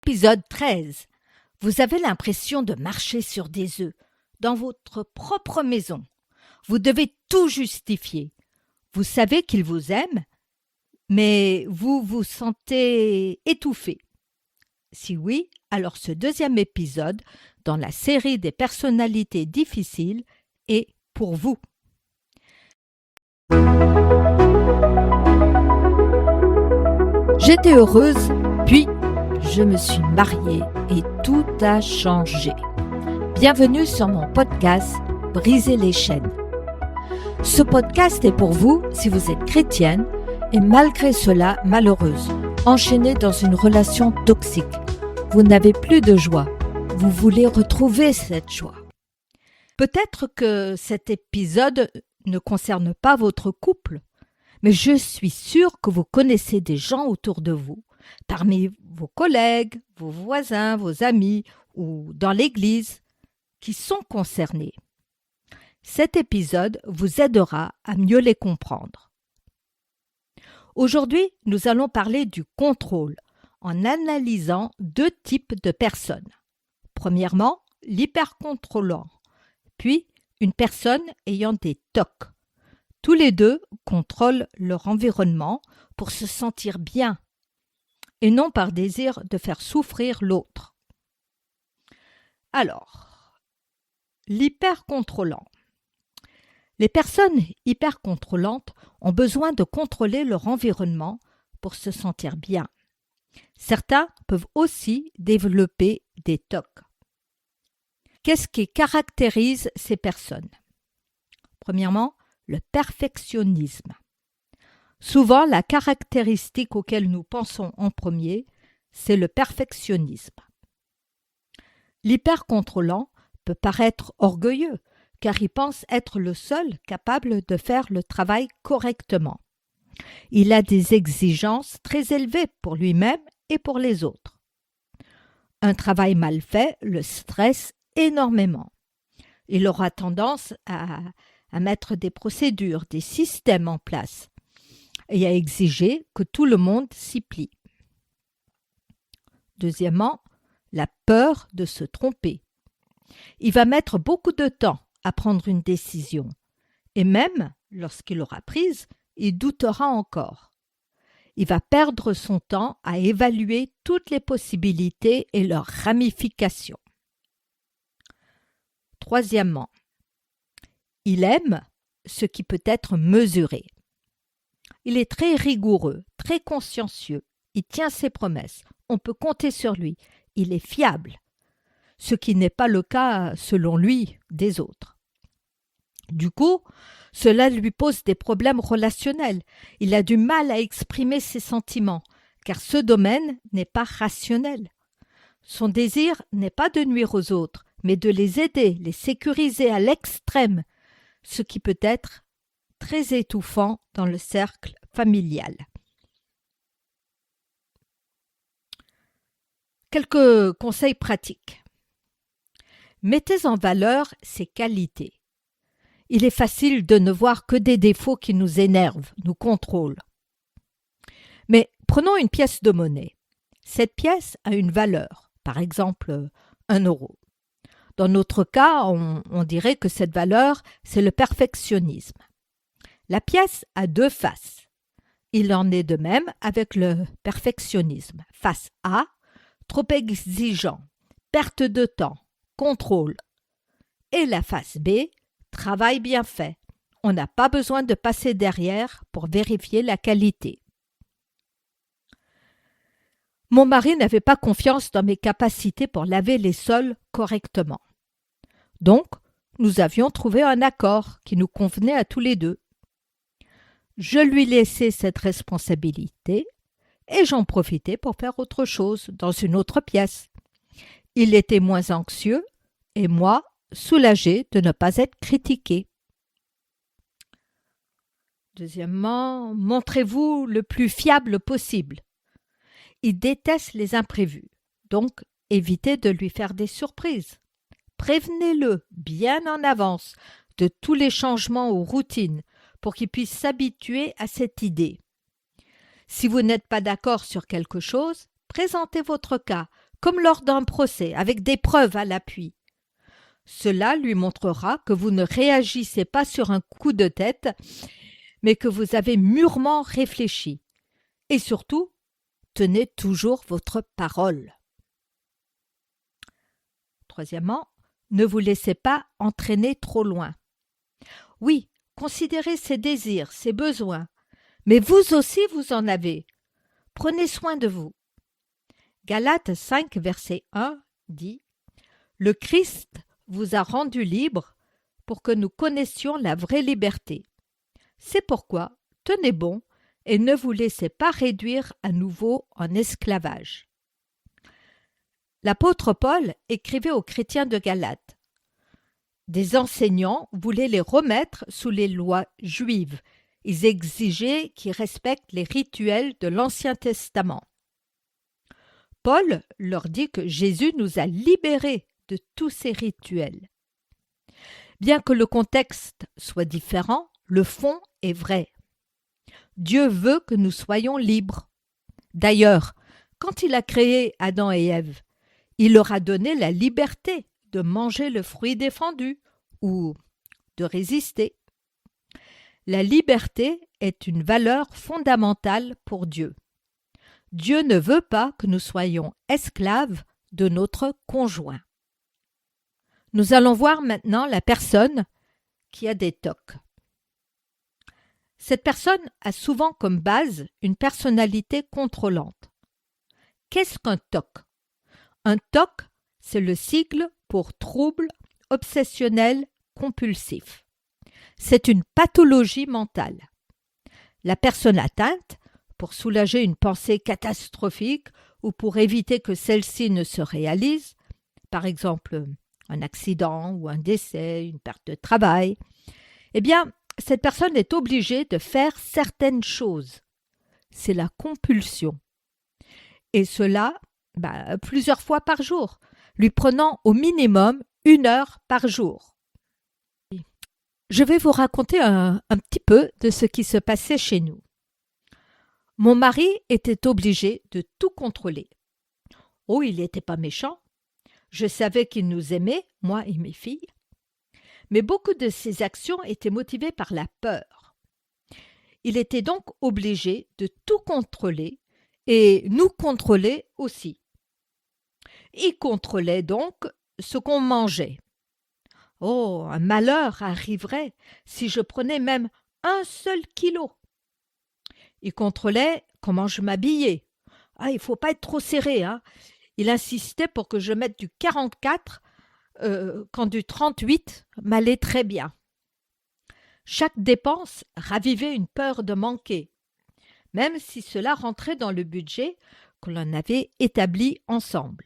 Épisode 13. Vous avez l'impression de marcher sur des œufs dans votre propre maison. Vous devez tout justifier. Vous savez qu'il vous aime, mais vous vous sentez étouffé. Si oui, alors ce deuxième épisode, dans la série des personnalités difficiles, est pour vous. J'étais heureuse, puis je me suis mariée et tout a changé. Bienvenue sur mon podcast « Briser les chaînes ». Ce podcast est pour vous si vous êtes chrétienne et malgré cela malheureuse, enchaînée dans une relation toxique. Vous n'avez plus de joie. Vous voulez retrouver cette joie. Peut-être que cet épisode ne concerne pas votre couple, mais je suis sûre que vous connaissez des gens autour de vous, parmi vos collègues, vos voisins, vos amis ou dans l'église, qui sont concernés. Cet épisode vous aidera à mieux les comprendre. Aujourd'hui, nous allons parler du contrôle en analysant deux types de personnes. Premièrement, l'hypercontrôlant, puis une personne ayant des TOC. Tous les deux contrôlent leur environnement pour se sentir bien et non par désir de faire souffrir l'autre. Alors, l'hypercontrôlant. Les personnes hypercontrôlantes ont besoin de contrôler leur environnement pour se sentir bien. Certains peuvent aussi développer des TOC. Qu'est-ce qui caractérise ces personnes? Premièrement, le perfectionnisme. Souvent, la caractéristique auquel nous pensons en premier, c'est le perfectionnisme. L'hypercontrôlant peut paraître orgueilleux, car il pense être le seul capable de faire le travail correctement. Il a des exigences très élevées pour lui-même et pour les autres. Un travail mal fait le stresse énormément. Il aura tendance à mettre des procédures, des systèmes en place et à exiger que tout le monde s'y plie. Deuxièmement, la peur de se tromper. Il va mettre beaucoup de temps à prendre une décision et même lorsqu'il l'aura prise, il doutera encore. Il va perdre son temps à évaluer toutes les possibilités et leurs ramifications. Troisièmement, il aime ce qui peut être mesuré. Il est très rigoureux, très consciencieux. Il tient ses promesses. On peut compter sur lui. Il est fiable. Ce qui n'est pas le cas, selon lui, des autres. Du coup, cela lui pose des problèmes relationnels. Il a du mal à exprimer ses sentiments, car ce domaine n'est pas rationnel. Son désir n'est pas de nuire aux autres, mais de les aider, les sécuriser à l'extrême, ce qui peut être très étouffant dans le cercle familial. Quelques conseils pratiques. Mettez en valeur ses qualités. Il est facile de ne voir que des défauts qui nous énervent, nous contrôlent. Mais prenons une pièce de monnaie. Cette pièce a une valeur, par exemple 1 euro. Dans notre cas, on dirait que cette valeur, c'est le perfectionnisme. La pièce a deux faces. Il en est de même avec le perfectionnisme. Face A, trop exigeant, perte de temps, contrôle. Et la face B, travail bien fait. On n'a pas besoin de passer derrière pour vérifier la qualité. Mon mari n'avait pas confiance dans mes capacités pour laver les sols correctement. Donc, nous avions trouvé un accord qui nous convenait à tous les deux. Je lui laissais cette responsabilité et j'en profitais pour faire autre chose dans une autre pièce. Il était moins anxieux et moi, soulagée de ne pas être critiquée. Deuxièmement, montrez-vous le plus fiable possible. Il déteste les imprévus, donc évitez de lui faire des surprises. Prévenez-le bien en avance de tous les changements ou routines pour qu'il puisse s'habituer à cette idée. Si vous n'êtes pas d'accord sur quelque chose, présentez votre cas comme lors d'un procès, avec des preuves à l'appui. Cela lui montrera que vous ne réagissez pas sur un coup de tête, mais que vous avez mûrement réfléchi. Et surtout, tenez toujours votre parole. Troisièmement, ne vous laissez pas entraîner trop loin. Oui, considérez ses désirs, ses besoins, mais vous aussi vous en avez. Prenez soin de vous. Galates 5, verset 1 dit « Le Christ vous a rendus libres pour que nous connaissions la vraie liberté. C'est pourquoi, tenez bon et ne vous laissez pas réduire à nouveau en esclavage. » L'apôtre Paul écrivait aux chrétiens de Galate. Des enseignants voulaient les remettre sous les lois juives. Ils exigeaient qu'ils respectent les rituels de l'Ancien Testament. Paul leur dit que Jésus nous a libérés de tous ces rituels. Bien que le contexte soit différent, le fond est vrai. Dieu veut que nous soyons libres. D'ailleurs, quand il a créé Adam et Ève, il leur a donné la liberté de manger le fruit défendu ou de résister. La liberté est une valeur fondamentale pour Dieu. Dieu ne veut pas que nous soyons esclaves de notre conjoint. Nous allons voir maintenant la personne qui a des TOC. Cette personne a souvent comme base une personnalité contrôlante. Qu'est-ce qu'un TOC ? Un TOC, c'est le sigle pour trouble obsessionnel compulsif. C'est une pathologie mentale. La personne atteinte, pour soulager une pensée catastrophique ou pour éviter que celle-ci ne se réalise, par exemple un accident ou un décès, une perte de travail, eh bien, cette personne est obligée de faire certaines choses. C'est la compulsion. Et cela, plusieurs fois par jour, lui prenant au minimum 1 heure par jour. Je vais vous raconter un petit peu de ce qui se passait chez nous. Mon mari était obligé de tout contrôler. Oh, il n'était pas méchant. Je savais qu'il nous aimait, moi et mes filles. Mais beaucoup de ses actions étaient motivées par la peur. Il était donc obligé de tout contrôler et nous contrôler aussi. Il contrôlait donc ce qu'on mangeait. Oh, un malheur arriverait si je prenais même 1 seul kilo. Il contrôlait comment je m'habillais. Il ne faut pas être trop serré, hein. Il insistait pour que je mette du 44 quand du 38 m'allait très bien. Chaque dépense ravivait une peur de manquer, même si cela rentrait dans le budget que l'on avait établi ensemble.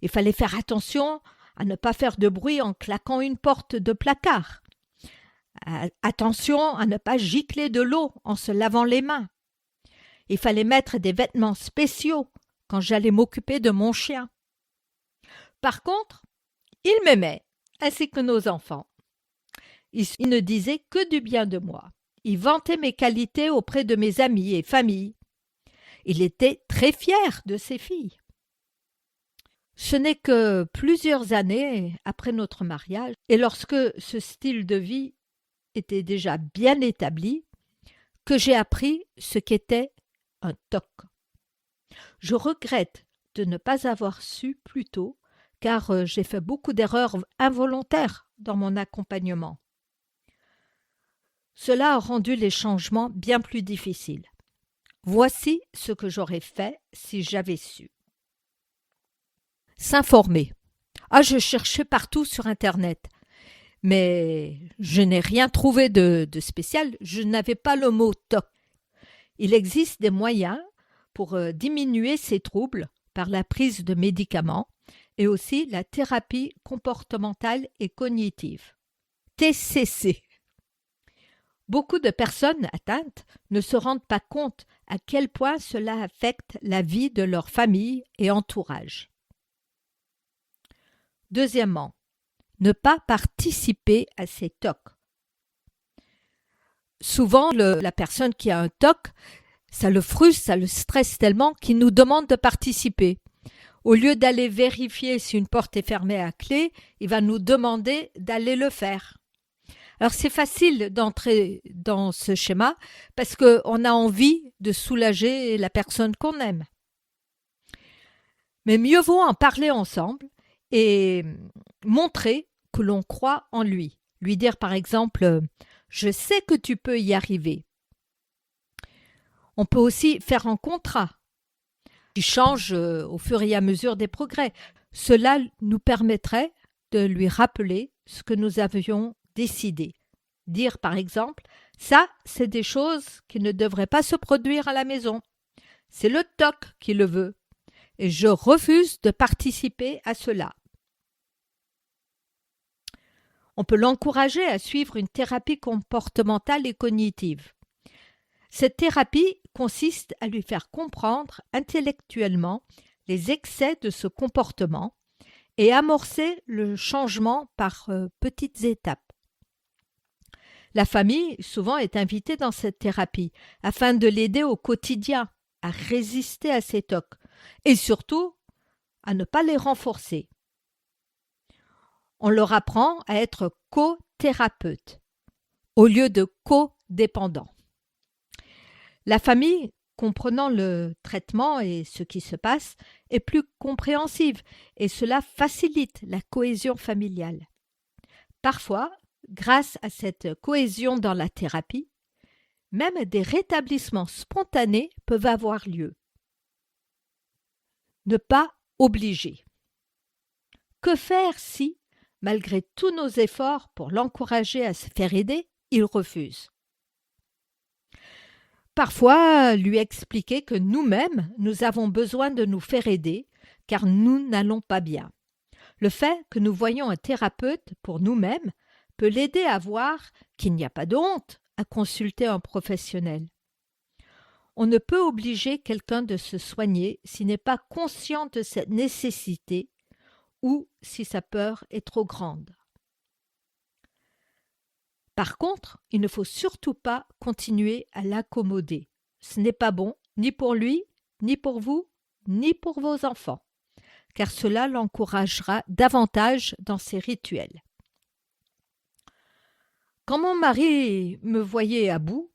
Il fallait faire attention à ne pas faire de bruit en claquant une porte de placard. Attention à ne pas gicler de l'eau en se lavant les mains. Il fallait mettre des vêtements spéciaux quand j'allais m'occuper de mon chien. Par contre, il m'aimait, ainsi que nos enfants. Il ne disait que du bien de moi. Il vantait mes qualités auprès de mes amis et familles. Il était très fier de ses filles. Ce n'est que plusieurs années après notre mariage, et lorsque ce style de vie était déjà bien établi, que j'ai appris ce qu'était un TOC. Je regrette de ne pas avoir su plus tôt, car j'ai fait beaucoup d'erreurs involontaires dans mon accompagnement. Cela a rendu les changements bien plus difficiles. Voici ce que j'aurais fait si j'avais su. S'informer. Je cherchais partout sur Internet, mais je n'ai rien trouvé de spécial. Je n'avais pas le mot TOC. Il existe des moyens pour diminuer ces troubles par la prise de médicaments et aussi la thérapie comportementale et cognitive, TCC. Beaucoup de personnes atteintes ne se rendent pas compte à quel point cela affecte la vie de leur famille et entourage. Deuxièmement, ne pas participer à ces TOC. Souvent, la personne qui a un TOC, ça le frustre, ça le stresse tellement qu'il nous demande de participer. Au lieu d'aller vérifier si une porte est fermée à clé, il va nous demander d'aller le faire. Alors c'est facile d'entrer dans ce schéma parce qu'on a envie de soulager la personne qu'on aime. Mais mieux vaut en parler ensemble et montrer que l'on croit en lui. Lui dire par exemple « Je sais que tu peux y arriver ». On peut aussi faire un contrat qui change au fur et à mesure des progrès. Cela nous permettrait de lui rappeler ce que nous avions décidé. Dire par exemple « Ça, c'est des choses qui ne devraient pas se produire à la maison. C'est le TOC qui le veut. Et je refuse de participer à cela. » On peut l'encourager à suivre une thérapie comportementale et cognitive. Cette thérapie consiste à lui faire comprendre intellectuellement les excès de ce comportement et amorcer le changement par petites étapes. La famille, souvent, est invitée dans cette thérapie afin de l'aider au quotidien à résister à ces TOC et surtout à ne pas les renforcer. On leur apprend à être co-thérapeute au lieu de co-dépendant. La famille, comprenant le traitement et ce qui se passe, est plus compréhensive et cela facilite la cohésion familiale. Parfois, grâce à cette cohésion dans la thérapie, même des rétablissements spontanés peuvent avoir lieu. Ne pas obliger. Que faire si, malgré tous nos efforts pour l'encourager à se faire aider, il refuse? Parfois, lui expliquer que nous-mêmes, nous avons besoin de nous faire aider, car nous n'allons pas bien. Le fait que nous voyons un thérapeute pour nous-mêmes peut l'aider à voir qu'il n'y a pas de honte à consulter un professionnel. On ne peut obliger quelqu'un de se soigner s'il n'est pas conscient de cette nécessité ou si sa peur est trop grande. Par contre, il ne faut surtout pas continuer à l'accommoder. Ce n'est pas bon, ni pour lui, ni pour vous, ni pour vos enfants, car cela l'encouragera davantage dans ses rituels. Quand mon mari me voyait à bout,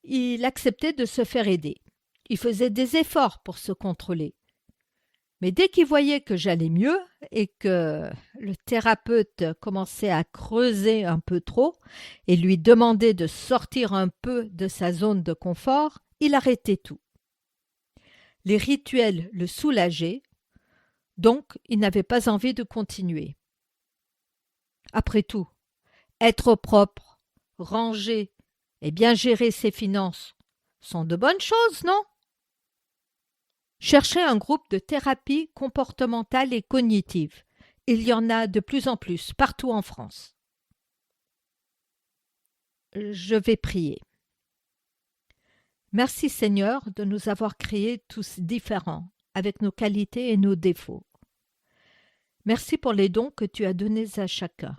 il acceptait de se faire aider. Il faisait des efforts pour se contrôler. Mais dès qu'il voyait que j'allais mieux et que le thérapeute commençait à creuser un peu trop et lui demandait de sortir un peu de sa zone de confort, il arrêtait tout. Les rituels le soulageaient, donc il n'avait pas envie de continuer. Après tout, être propre, rangé et bien gérer ses finances sont de bonnes choses, non? Cherchez un groupe de thérapie comportementale et cognitive. Il y en a de plus en plus partout en France. Je vais prier. Merci Seigneur de nous avoir créés tous différents, avec nos qualités et nos défauts. Merci pour les dons que tu as donnés à chacun.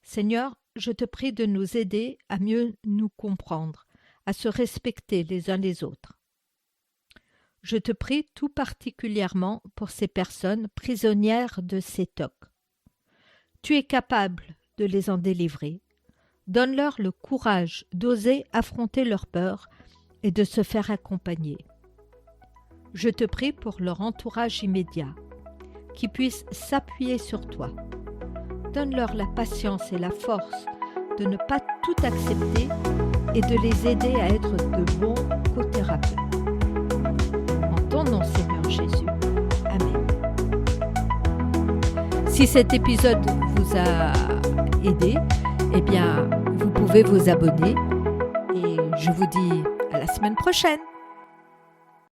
Seigneur, je te prie de nous aider à mieux nous comprendre, à se respecter les uns les autres. Je te prie tout particulièrement pour ces personnes prisonnières de ces TOC. Tu es capable de les en délivrer. Donne-leur le courage d'oser affronter leurs peurs et de se faire accompagner. Je te prie pour leur entourage immédiat, qu'ils puissent s'appuyer sur toi. Donne-leur la patience et la force de ne pas tout accepter et de les aider à être de bons co-thérapeutes. En ton nom, Seigneur Jésus. Amen. Si cet épisode vous a aidé, eh bien, vous pouvez vous abonner et je vous dis à la semaine prochaine.